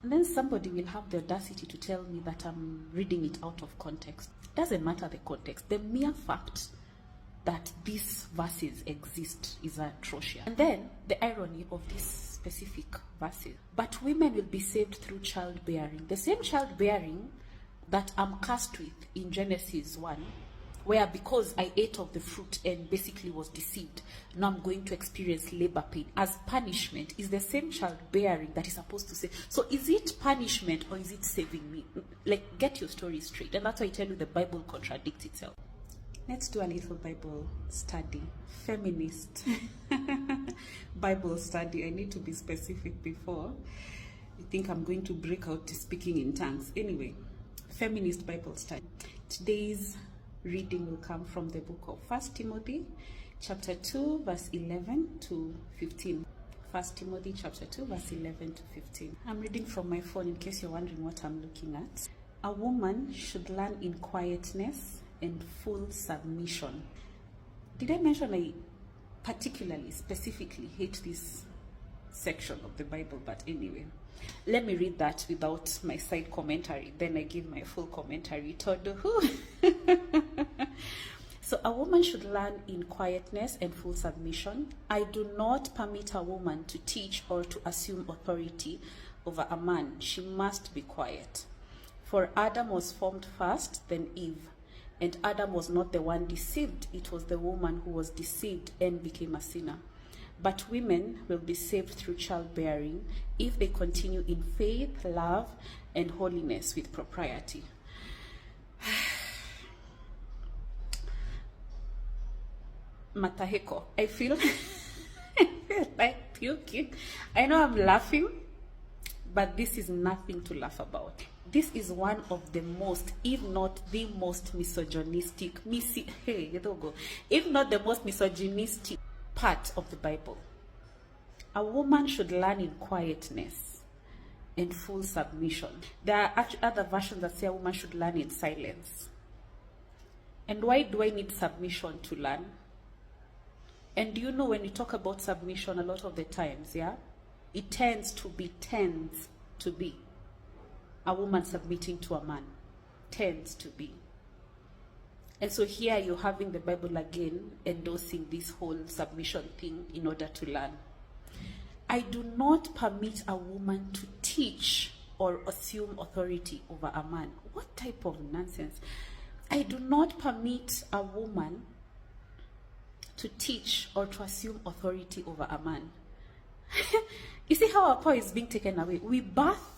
And then somebody will have the audacity to tell me that I'm reading it out of context. It doesn't matter the context. The mere fact that these verses exist is atrocious. And then the irony of these specific verses. But women will be saved through childbearing. The same childbearing that I'm cursed with in Genesis 1, where because I ate of the fruit and basically was deceived, now I'm going to experience labor pain as punishment, is the same childbearing that is supposed to say. So is it punishment or is it saving me? Like, get your story straight. And that's why I tell you the Bible contradicts itself. Let's do a little Bible study. Feminist Bible study. I need to be specific before you think I'm going to break out speaking in tongues. Anyway, feminist Bible study. Today's reading will come from the book of 1 Timothy chapter 2 verse 11 to 15. 1 Timothy chapter 2 verse 11 to 15. I'm reading from my phone in case you're wondering what I'm looking at. A woman should learn in quietness and full submission. Did I mention I particularly, specifically hate this section of the Bible? But anyway, let me read that without my side commentary. Then I give my full commentary. So a woman should learn in quietness and full submission. I do not permit a woman to teach or to assume authority over a man. She must be quiet. For Adam was formed first, then Eve. And Adam was not the one deceived. It was the woman who was deceived and became a sinner. But women will be saved through childbearing if they continue in faith, love, and holiness with propriety. Mataheko. I feel like puking. I know I'm laughing, but this is nothing to laugh about. This is one of the most, if not the most misogynistic, if not the most misogynistic part of the Bible. A woman should learn in quietness and full submission. There are actually other versions that say a woman should learn in silence. And why do I need submission to learn? And do you know when we talk about submission a lot of the times, it tends to be a woman submitting to a man. Tends to be. And so here you're having the Bible again endorsing this whole submission thing in order to learn. I do not permit a woman to teach or assume authority over a man. What type of nonsense? I do not permit a woman to teach or to assume authority over a man. You see how our power is being taken away? We birth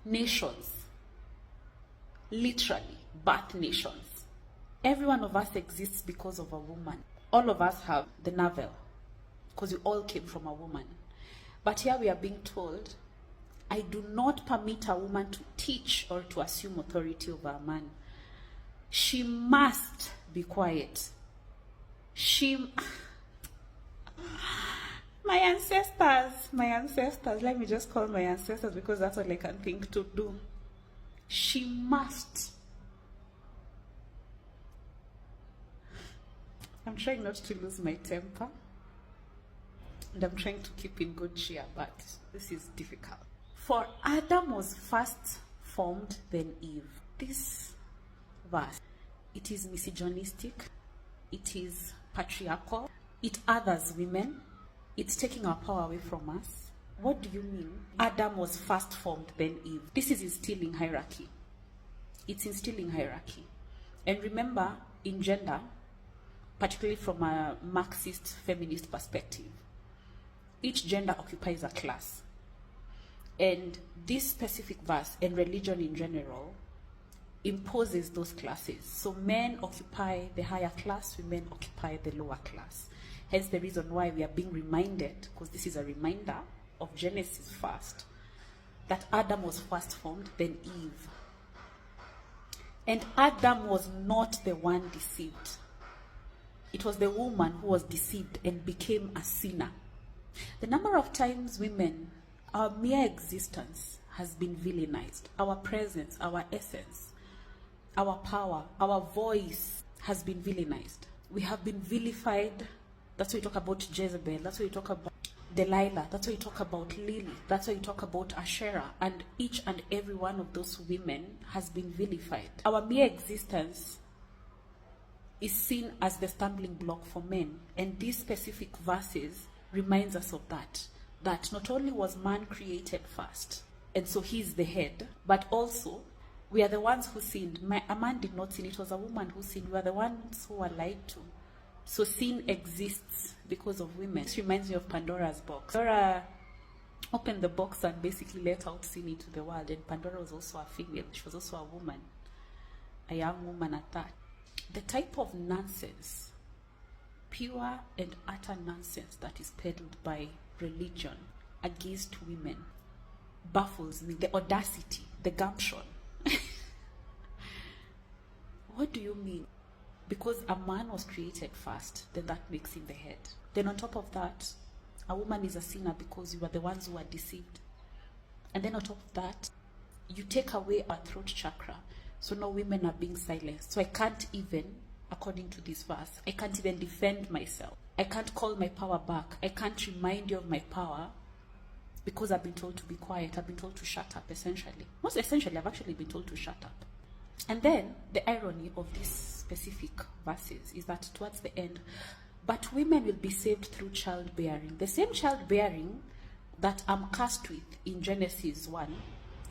nations. Literally, birth nations. Every one of us exists because of a woman. All of us have the navel, because we all came from a woman. But here we are being told, I do not permit a woman to teach or to assume authority over a man. She must be quiet. My ancestors, let me just call my ancestors because that's all I can think to do. She must. I'm trying not to lose my temper. And I'm trying to keep in good cheer, but this is difficult. For Adam was first formed, then Eve. This verse, it is misogynistic. It is patriarchal. It others women. It's taking our power away from us. What do you mean? Adam was first formed, then Eve. This is instilling hierarchy. It's instilling hierarchy. And remember, in gender, particularly from a Marxist feminist perspective, each gender occupies a class. And this specific verse and religion in general imposes those classes. So men occupy the higher class, women occupy the lower class. Hence the reason why we are being reminded, because this is a reminder of Genesis first, that Adam was first formed, then Eve. And Adam was not the one deceived. It was the woman who was deceived and became a sinner. The number of times women, our mere existence has been villainized. Our presence, our essence, our power, our voice has been villainized. We have been vilified. That's why we talk about Jezebel. That's why we talk about Delilah. That's why you talk about Lily. That's why you talk about Asherah. And each and every one of those women has been vilified. Our mere existence is seen as the stumbling block for men. And these specific verses reminds us of that. That not only was man created first, and so he's the head, but also we are the ones who sinned. A man did not sin. It was a woman who sinned. We are the ones who were lied to. So sin exists because of women. This reminds me of Pandora's box. Pandora opened the box and basically let out sin into the world. And Pandora was also a female. She was also a woman. A young woman at that. The type of nonsense, pure and utter nonsense, that is peddled by religion against women baffles me. The audacity, the gumption. What do you mean? Because a man was created first, then that makes him the head. Then on top of that, a woman is a sinner because you are the ones who are deceived. And then on top of that, you take away our throat chakra. So now women are being silenced. So I can't even, according to this verse, I can't even defend myself. I can't call my power back. I can't remind you of my power because I've been told to be quiet. I've been told to shut up, essentially. Most essentially, I've actually been told to shut up. And then the irony of these specific verses is that towards the end, but women will be saved through childbearing. The same childbearing that I'm cursed with in Genesis 1,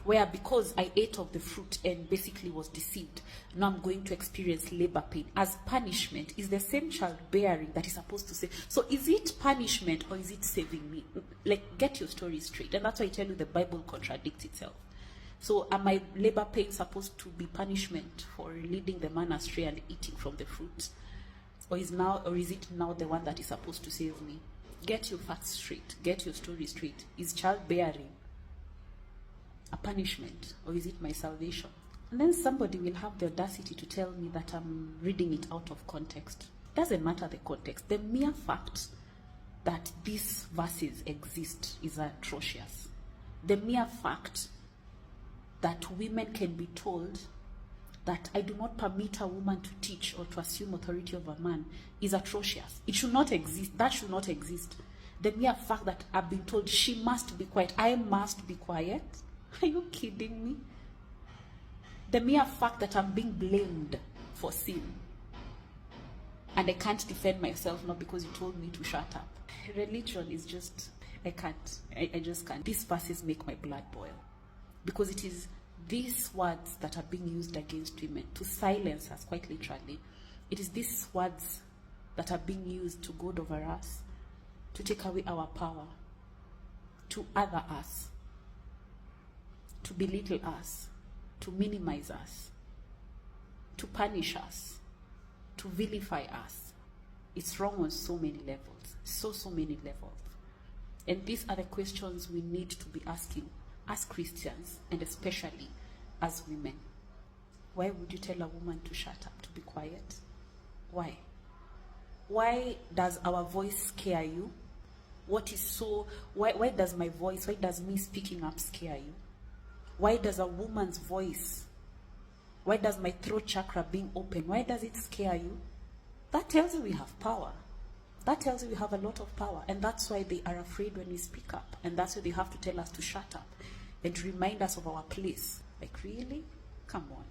where because I ate of the fruit and basically was deceived, now I'm going to experience labor pain as punishment, is the same childbearing that is supposed to save. So is it punishment or is it saving me? Like, get your story straight. And that's why I tell you the Bible contradicts itself. So are my labor pains supposed to be punishment for leading the man astray and eating from the fruit? Or is it now the one that is supposed to save me? Get your facts straight. Get your story straight. Is childbearing a punishment or is it my salvation? And then somebody will have the audacity to tell me that I'm reading it out of context. Doesn't matter the context. The mere fact that these verses exist is atrocious. The mere fact that women can be told that I do not permit a woman to teach or to assume authority over a man is atrocious. It should not exist. That should not exist. The mere fact that I've been told she must be quiet, I must be quiet. Are you kidding me? The mere fact that I'm being blamed for sin and I can't defend myself, not because you told me to shut up. Religion is just, I can't. I just can't. These verses make my blood boil. Because it is these words that are being used against women to silence us, quite literally. It is these words that are being used to goad over us, to take away our power, to other us, to belittle us, to minimize us, to punish us, to vilify us. It's wrong on so many levels, so many levels. And these are the questions we need to be asking as Christians, and especially as women. Why would you tell a woman to shut up, to be quiet? Why? Why does our voice scare you? Why does my voice, why does me speaking up scare you? Why does a woman's voice, why does my throat chakra being open, why does it scare you? That tells you we have power. That tells you we have a lot of power. And that's why they are afraid when we speak up. And that's why they have to tell us to shut up and to remind us of our place. Like, really? Come on.